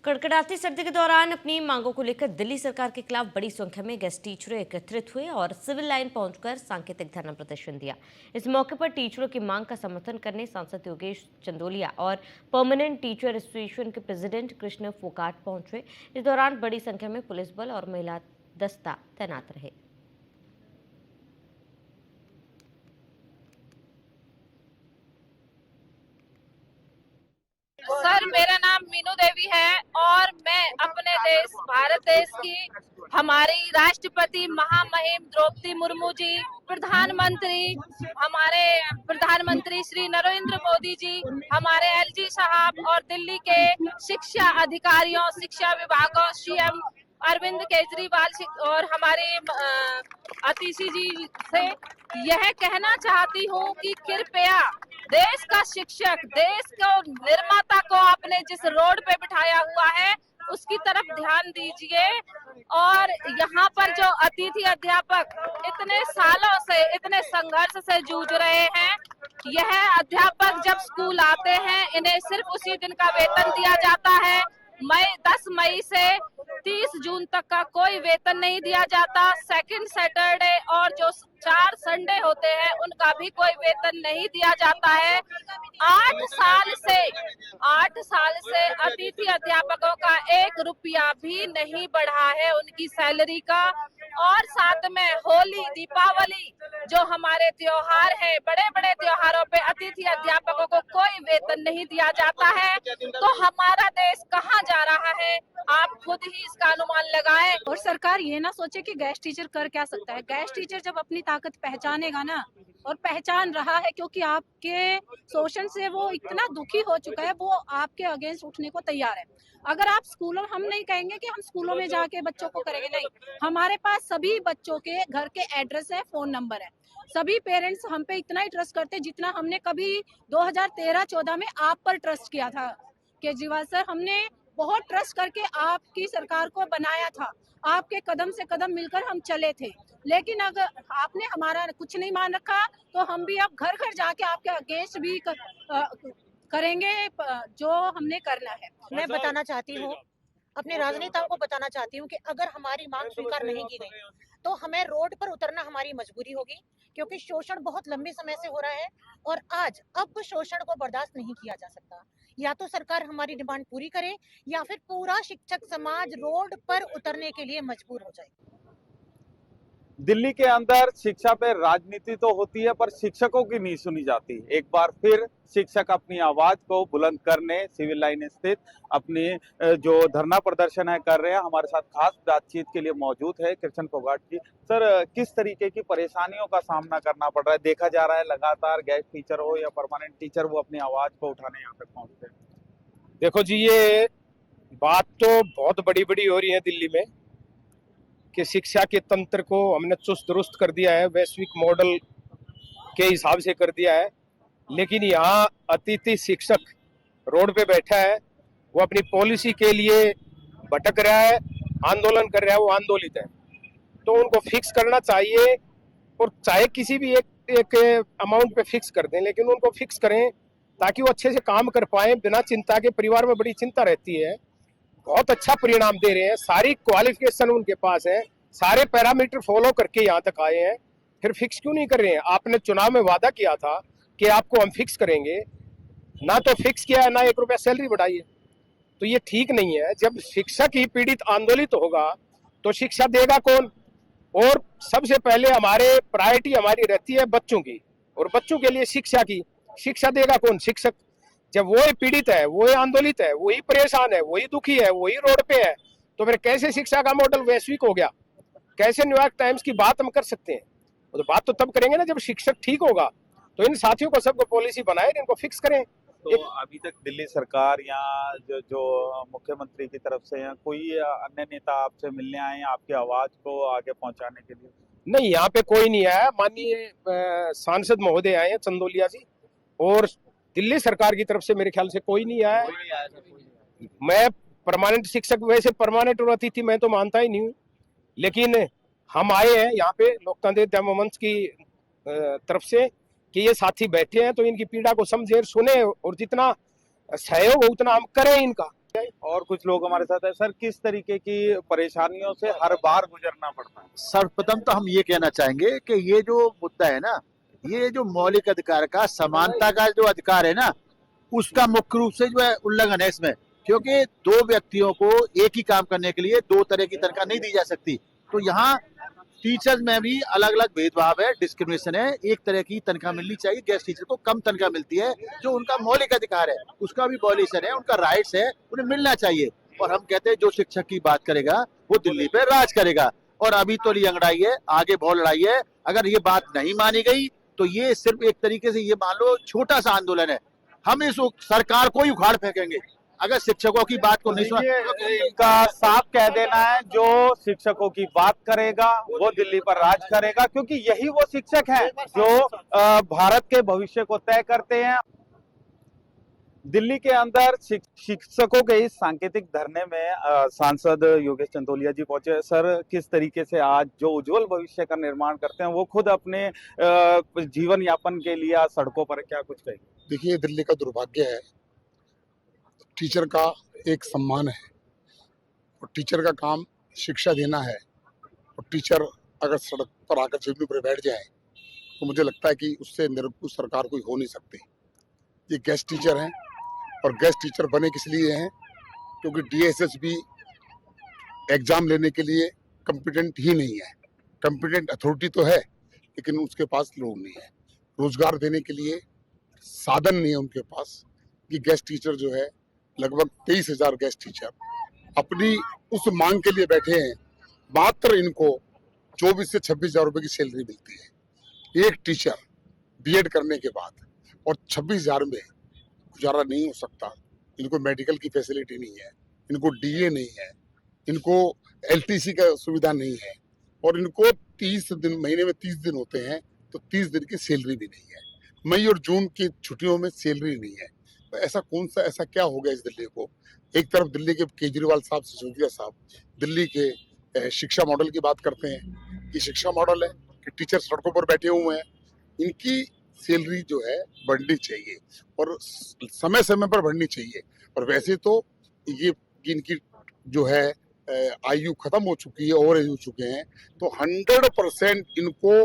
कड़कड़ाती सर्दी के दौरान अपनी मांगों को लेकर दिल्ली सरकार के खिलाफ बड़ी संख्या में गेस्ट टीचर एकत्रित हुए और सिविल लाइन पहुंचकर सांकेतिक धरना प्रदर्शन दिया। इस मौके पर टीचरों की मांग का समर्थन करने सांसद योगेश चंदोलिया और परमानेंट टीचर एसोसिएशन के प्रेसिडेंट कृष्ण फोगाट पहुंचे। इस दौरान बड़ी संख्या में पुलिस बल और महिला दस्ता तैनात रहे। सर, मेरा नाम मीनू देवी है और मैं अपने देश भारत देश की हमारी राष्ट्रपति महामहिम द्रौपदी मुर्मू जी, हमारे प्रधानमंत्री श्री नरेंद्र मोदी जी, हमारे एलजी साहब और दिल्ली के शिक्षा अधिकारियों, शिक्षा विभागों, सीएम अरविंद केजरीवाल और हमारे अतिशी जी से यह कहना चाहती हूँ कि कृपया देश का शिक्षक, देश को निर्माता को आपने जिस रोड पे बिठाया हुआ है उसकी तरफ ध्यान दीजिए। और यहाँ पर जो अतिथि अध्यापक इतने सालों से इतने संघर्ष से जूझ रहे हैं, यह अध्यापक जब स्कूल आते हैं इन्हें सिर्फ उसी दिन का वेतन दिया जाता है। 10 मई से 30 जून तक का कोई वेतन नहीं दिया जाता। सेकंड सैटरडे और जो 4 संडे होते हैं उनका भी कोई वेतन नहीं दिया जाता है। 8 साल से अतिथि अध्यापकों का 1 रुपया भी नहीं बढ़ा है उनकी सैलरी का। और साथ में होली, दीपावली जो हमारे त्योहार है, बड़े बड़े त्योहारों पे अतिथि अध्यापकों को कोई वेतन नहीं दिया जाता है। तो हमारा देश कहाँ जा रहा है, आप खुद ही इसका अनुमान लगाएं। और सरकार ये ना सोचे कि गेस्ट टीचर कर क्या सकता है। गेस्ट टीचर जब अपनी ताकत पहचानेगा ना, और पहचान रहा है क्योंकि आपके शोषण से वो इतना दुखी हो चुका है, वो आपके अगेंस्ट उठने को तैयार है। अगर आप स्कूलों, हम नहीं कहेंगे कि हम स्कूलों में जाके बच्चों को करेंगे, नहीं, हमारे पास सभी बच्चों के घर के एड्रेस है, फोन नंबर है। सभी पेरेंट्स हम पे इतना ही ट्रस्ट करते जितना हमने कभी 2013-14 में आप पर ट्रस्ट किया था। केजरीवाल सर, हमने बहुत ट्रस्ट करके आपकी सरकार को बनाया था, आपके कदम से कदम मिलकर हम चले थे। लेकिन अगर आपने हमारा कुछ नहीं मान रखा तो हम भी अब घर घर जाके आपके अगेंस्ट भी करेंगे जो हमने करना है। मैं बताना चाहती हूँ, अपने राजनेताओं को बताना चाहती हूँ कि अगर हमारी मांग स्वीकार नहीं की गई तो हमें रोड पर उतरना हमारी मजबूरी होगी, क्योंकि शोषण बहुत लंबे समय से हो रहा है और अब शोषण को बर्दाश्त नहीं किया जा सकता। या तो सरकार हमारी डिमांड पूरी करे या फिर पूरा शिक्षक समाज रोड पर उतरने के लिए मजबूर हो जाए। दिल्ली के अंदर शिक्षा पे राजनीति तो होती है पर शिक्षकों की नहीं सुनी जाती। एक बार फिर शिक्षक अपनी आवाज को बुलंद करने सिविल लाइन स्थित अपनी जो धरना प्रदर्शन है कर रहे हैं। हमारे साथ खास बातचीत के लिए मौजूद है कृष्ण फोगाट जी। सर, किस तरीके की परेशानियों का सामना करना पड़ रहा है? देखा जा रहा है लगातार गेस्ट टीचर हो या परमानेंट टीचर, वो अपनी आवाज को उठाने यहाँ तक पहुंचते हैं। देखो जी, ये बात तो बहुत बड़ी बड़ी हो रही है दिल्ली में कि शिक्षा के तंत्र को हमने चुस्त दुरुस्त कर दिया है, वैश्विक मॉडल के हिसाब से कर दिया है। लेकिन यहाँ अतिथि शिक्षक रोड पे बैठा है, वो अपनी पॉलिसी के लिए भटक रहा है, आंदोलन कर रहा है, वो आंदोलित है। तो उनको फिक्स करना चाहिए, और चाहे किसी भी एक अमाउंट पे फिक्स कर दें, लेकिन उनको फिक्स करें ताकि वो अच्छे से काम कर पाए बिना चिंता के। परिवार में बड़ी चिंता रहती है। बहुत अच्छा परिणाम दे रहे हैं, सारी क्वालिफिकेशन उनके पास है, सारे पैरामीटर फॉलो करके यहाँ तक आए हैं, फिर फिक्स क्यों नहीं कर रहे हैं? आपने चुनाव में वादा किया था कि आपको हम फिक्स करेंगे, ना तो फिक्स किया है, ना 1 रुपया सैलरी बढ़ाई है। तो ये ठीक नहीं है। जब शिक्षक ही पीड़ित आंदोलित होगा तो शिक्षा देगा कौन? और सबसे पहले हमारे प्रायोरिटी हमारी रहती है बच्चों की, और बच्चों के लिए शिक्षा की। शिक्षा देगा कौन? शिक्षक। जब वो ही पीड़ित है, वो ही आंदोलित है, वही परेशान है, वही दुखी है, वही रोड पे है, तो फिर कैसे शिक्षा का मॉडल वैश्विक हो गया? कैसे न्यूयॉर्क टाइम्स की बात हम कर सकते हैं? तो बात तो तब करेंगे ना जब शिक्षक ठीक होगा। तो इन साथियों को सबको पॉलिसी बनाए, इनको फिक्स करें। तो अभी तक दिल्ली सरकार या जो मुख्यमंत्री की तरफ से या कोई अन्य नेता आपसे मिलने आए हैं आपकी आवाज को आगे पहुंचाने के लिए? नहीं, यहाँ पे कोई नहीं आया। माननीय सांसद महोदय आए हैं, चंदोलिया जी, और दिल्ली सरकार की तरफ से मेरे ख्याल से कोई नहीं आया। मैं परमानेंट शिक्षक, वैसे परमानेंट और अतिथि मैं तो मानता ही नहीं हूँ, लेकिन हम आए हैं यहाँ पे लोकतांत्रिक मंच की तरफ से कि ये साथी बैठे हैं तो इनकी पीड़ा को समझे, सुने, और जितना सहयोग हो उतना हम करें इनका। और कुछ लोग हमारे साथ है। सर, किस तरीके की परेशानियों से हर बार गुजरना पड़ता है? सर्वप्रथम तो हम ये कहना चाहेंगे कि ये जो मुद्दा है ना, ये जो मौलिक अधिकार का, समानता का जो अधिकार है ना, उसका मुख्य रूप से जो है उल्लंघन है इसमें। क्योंकि दो व्यक्तियों को एक ही काम करने के लिए दो तरह की तनख्वाह नहीं दी जा सकती। तो यहाँ टीचर्स में भी अलग अलग भेदभाव है, डिस्क्रिमिनेशन है। एक तरह की तनख्वाह मिलनी चाहिए, गेस्ट टीचर को कम तनख्वाह मिलती है, जो उनका मौलिक अधिकार है, उसका भी वॉल्यूशन है, उनका राइट्स है, उन्हें मिलना चाहिए। और हम कहते हैं जो शिक्षक की बात करेगा वो दिल्ली पे राज करेगा। और अभी तो लड़ाई है, आगे बहुत लड़ाई है। अगर ये बात नहीं मानी गई तो ये सिर्फ एक तरीके से ये मान लो छोटा सा आंदोलन है। हम इस सरकार को ही उखाड़ फेंकेंगे अगर शिक्षकों की बात को नहीं सुना। इनका साफ कह देना है, जो शिक्षकों की बात करेगा वो दिल्ली पर राज करेगा, क्योंकि यही वो शिक्षक हैं जो भारत के भविष्य को तय करते हैं। दिल्ली के अंदर शिक्षकों के इस सांकेतिक धरने में सांसद योगेश चंदोलिया जी पहुंचे। सर, किस तरीके से आज जो उज्जवल भविष्य का निर्माण करते हैं, वो खुद अपने जीवन यापन के लिए आज सड़कों पर, क्या कुछ कहेंगे? देखिए, दिल्ली का दुर्भाग्य है, टीचर का एक सम्मान है और टीचर का काम शिक्षा देना है। और टीचर अगर सड़क पर आकर चुनरी पर बैठ जाए तो मुझे लगता है कि उससे निरंकुश सरकार कोई हो नहीं सकती। ये गेस्ट टीचर हैं और गेस्ट टीचर बने किस लिए हैं? क्योंकि DSSB एग्जाम लेने के लिए कॉम्पिटेंट ही नहीं है। कॉम्पिटेंट अथॉरिटी तो है लेकिन उसके पास लोग नहीं है। रोजगार देने के लिए साधन नहीं है उनके पास। कि गेस्ट टीचर जो है, लगभग 23,000 गेस्ट टीचर अपनी उस मांग के लिए बैठे हैं। मात्र इनको 24 से 26,000 रुपए की सैलरी मिलती है एक टीचर बीएड करने के बाद, और 26,000 में गुजारा नहीं हो सकता। इनको मेडिकल की फैसिलिटी नहीं है, इनको DA नहीं है, इनको LTC का सुविधा नहीं है, और इनको 30 दिन, महीने में 30 दिन होते हैं तो 30 दिन की सैलरी भी नहीं है। मई और जून की छुट्टियों में सैलरी नहीं है। तो ऐसा क्या हो गया इस दिल्ली को? एक तरफ दिल्ली के केजरीवाल साहब, सिसोदिया साहब दिल्ली के शिक्षा मॉडल की बात करते हैं कि शिक्षा मॉडल है कि टीचर सड़कों पर बैठे हुए हैं। इनकी सैलरी जो है बढ़नी चाहिए और समय समय पर बढ़नी चाहिए। और वैसे तो ये इनकी जो है आयु खत्म हो चुकी है, ओवर एज हो चुके हैं, तो 100% इनको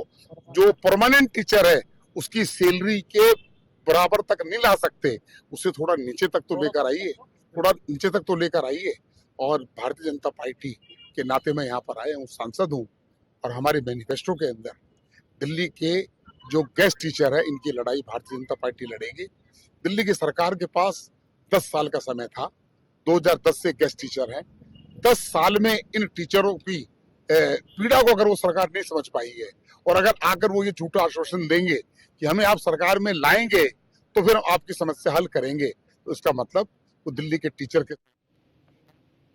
जो परमानेंट टीचर है उसकी सैलरी के बराबर तक नहीं ला सकते, उससे थोड़ा नीचे तक तो लेकर आइए। और भारतीय जनता पार्टी के नाते मैं यहाँ पर आया हूँ, सांसद हूँ, और हमारे मैनिफेस्टो के अंदर दिल्ली के जो गेस्ट टीचर है इनकी लड़ाई भारतीय जनता पार्टी लड़ेगी। दिल्ली की सरकार के पास 10 साल का समय था, 2010 से गेस्ट टीचर है। 10 साल में इन टीचरों की पीड़ा को अगर वो सरकार नहीं समझ पाई है, और अगर आकर वो ये झूठा आश्वासन देंगे कि हमें आप सरकार में लाएंगे तो फिर आपकी समस्या हल करेंगे, तो इसका मतलब वो दिल्ली के टीचर के